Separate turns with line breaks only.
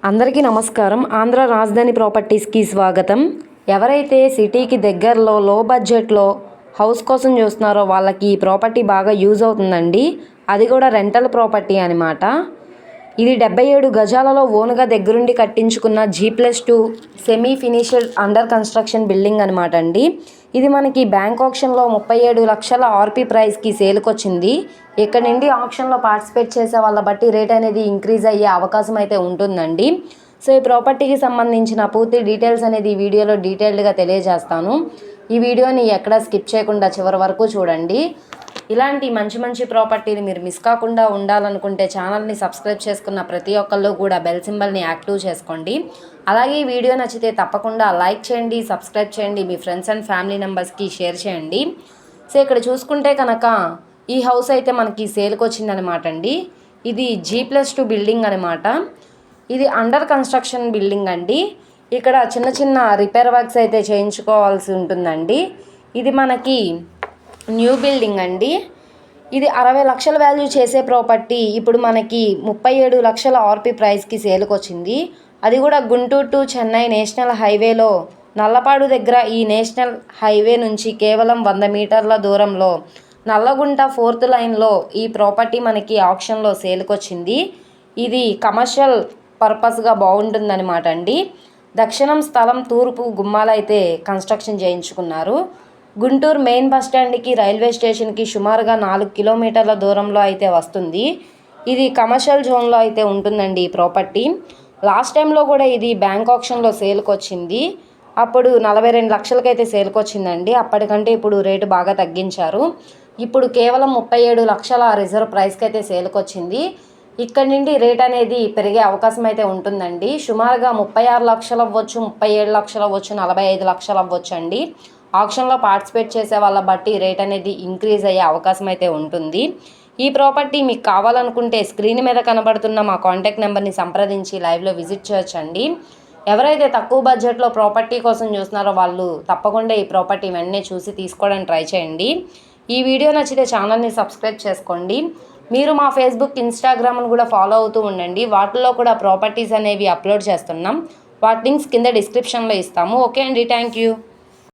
అందరికీ నమస్కారం. ఆంధ్ర రాజధాని ప్రాపర్టీస్కి స్వాగతం. ఎవరైతే సిటీకి దగ్గరలో లో బడ్జెట్లో హౌస్ కోసం చూస్తున్నారో వాళ్ళకి ఈ ప్రాపర్టీ బాగా యూజ్ అవుతుందండి. అది కూడా రెంటల్ ప్రాపర్టీ అనమాట. ఇది 77 గజాలలో ఓన్గా దగ్గరుండి కట్టించుకున్న G+2 semi finished under construction building అనమాట అండి. ఇది మనకి బ్యాంక్ ఆప్షన్లో 37 లక్షల ఆర్పీ ప్రైస్కి సేల్కి వచ్చింది. ఇక్కడ నుండి ఆప్షన్లో పార్టిసిపేట్ చేసే వాళ్ళ బట్టి రేట్ అనేది ఇంక్రీజ్ అయ్యే అవకాశం అయితే ఉంటుందండి. సో ఈ ప్రాపర్టీకి సంబంధించిన పూర్తి డీటెయిల్స్ అనేది ఈ వీడియోలో డీటెయిల్డ్గా తెలియజేస్తాను. ఈ వీడియోని ఎక్కడా స్కిప్ చేయకుండా చివరి వరకు చూడండి. ఇలాంటి మంచి ప్రాపర్టీని మీరు మిస్ కాకుండా ఉండాలనుకుంటే ఛానల్ని సబ్స్క్రైబ్ చేసుకున్న ప్రతి ఒక్కళ్ళు కూడా బెల్ సింబల్ని యాక్టివ్ చేసుకోండి. అలాగే ఈ వీడియో నచ్చితే తప్పకుండా లైక్ చేయండి, సబ్స్క్రైబ్ చేయండి, మీ ఫ్రెండ్స్ అండ్ ఫ్యామిలీ మెంబర్స్కి షేర్ చేయండి. సో ఇక్కడ చూసుకుంటే కనుక ఈ హౌస్ అయితే మనకి సేల్కి వచ్చిందనమాట అండి. ఇది G+2 బిల్డింగ్ అనమాట. ఇది అండర్ కన్స్ట్రక్షన్ బిల్డింగ్ అండి. ఇక్కడ చిన్న రిపేర్ వర్క్స్ అయితే చేయించుకోవాల్సి ఉంటుందండి. ఇది మనకి న్యూ బిల్డింగ్ అండి. ఇది 60 లక్షల వాల్యూ చేసే ప్రాపర్టీ ఇప్పుడు మనకి 37 లక్షల ఆర్పీ ప్రైస్కి సేల్కి వచ్చింది. అది కూడా గుంటూరు టు చెన్నై నేషనల్ హైవేలో నల్లపాడు దగ్గర ఈ నేషనల్ హైవే నుంచి కేవలం 100 మీటర్ల దూరంలో నల్లగుంట 4th లైన్లో ఈ ప్రాపర్టీ మనకి ఆప్షన్లో సేల్కి వచ్చింది. ఇది కమర్షియల్ పర్పస్గా బాగుంటుందన్నమాట అండి. దక్షిణం స్థలం, తూర్పు గుమ్మాలైతే కన్స్ట్రక్షన్ చేయించుకున్నారు. గుంటూరు మెయిన్ బస్ స్టాండ్కి రైల్వే స్టేషన్కి సుమారుగా 4 కిలోమీటర్ల దూరంలో అయితే వస్తుంది. ఇది కమర్షియల్ జోన్లో అయితే ఉంటుందండి ఈ ప్రాపర్టీ. లాస్ట్ టైంలో కూడా ఇది బ్యాంక్ ఆప్షన్లో సేల్కి వచ్చింది. అప్పుడు 42 లక్షలకైతే సేల్కి వచ్చిందండి. అప్పటికంటే ఇప్పుడు రేటు బాగా తగ్గించారు. ఇప్పుడు కేవలం 37 లక్షల రిజర్వ్ ప్రైస్కి అయితే సేల్కి వచ్చింది. ఇక్కడ నుండి రేట్ అనేది పెరిగే అవకాశం అయితే ఉంటుందండి. సుమారుగా 36 లక్షలు అవ్వచ్చు, 37 లక్షలు అవ్వచ్చు, 45 లక్షలు అవ్వచ్చు అండి. ఆప్షన్లో పార్టిసిపేట్ చేసే వాళ్ళ బట్టి రేట్ అనేది ఇంక్రీజ్ అయ్యే అవకాశం అయితే ఉంటుంది. ఈ ప్రాపర్టీ మీకు కావాలనుకుంటే స్క్రీన్ మీద కనబడుతున్న మా కాంటాక్ట్ నెంబర్ని సంప్రదించి లైవ్లో విజిట్ చేయొచ్చండి. ఎవరైతే తక్కువ బడ్జెట్లో ప్రాపర్టీ కోసం చూస్తున్నారో వాళ్ళు తప్పకుండా ఈ ప్రాపర్టీ వెంటనే చూసి తీసుకోవడానికి ట్రై చేయండి. ఈ వీడియో నచ్చితే ఛానల్ని సబ్స్క్రైబ్ చేసుకోండి. మీరు మా ఫేస్బుక్, ఇన్స్టాగ్రామ్ను కూడా ఫాలో అవుతూ ఉండండి. వాటిల్లో కూడా ప్రాపర్టీస్ అనేవి అప్లోడ్ చేస్తున్నాం. వాటి లింక్స్ కింద డిస్క్రిప్షన్లో ఇస్తాము. ఓకే అండి, థ్యాంక్ యూ.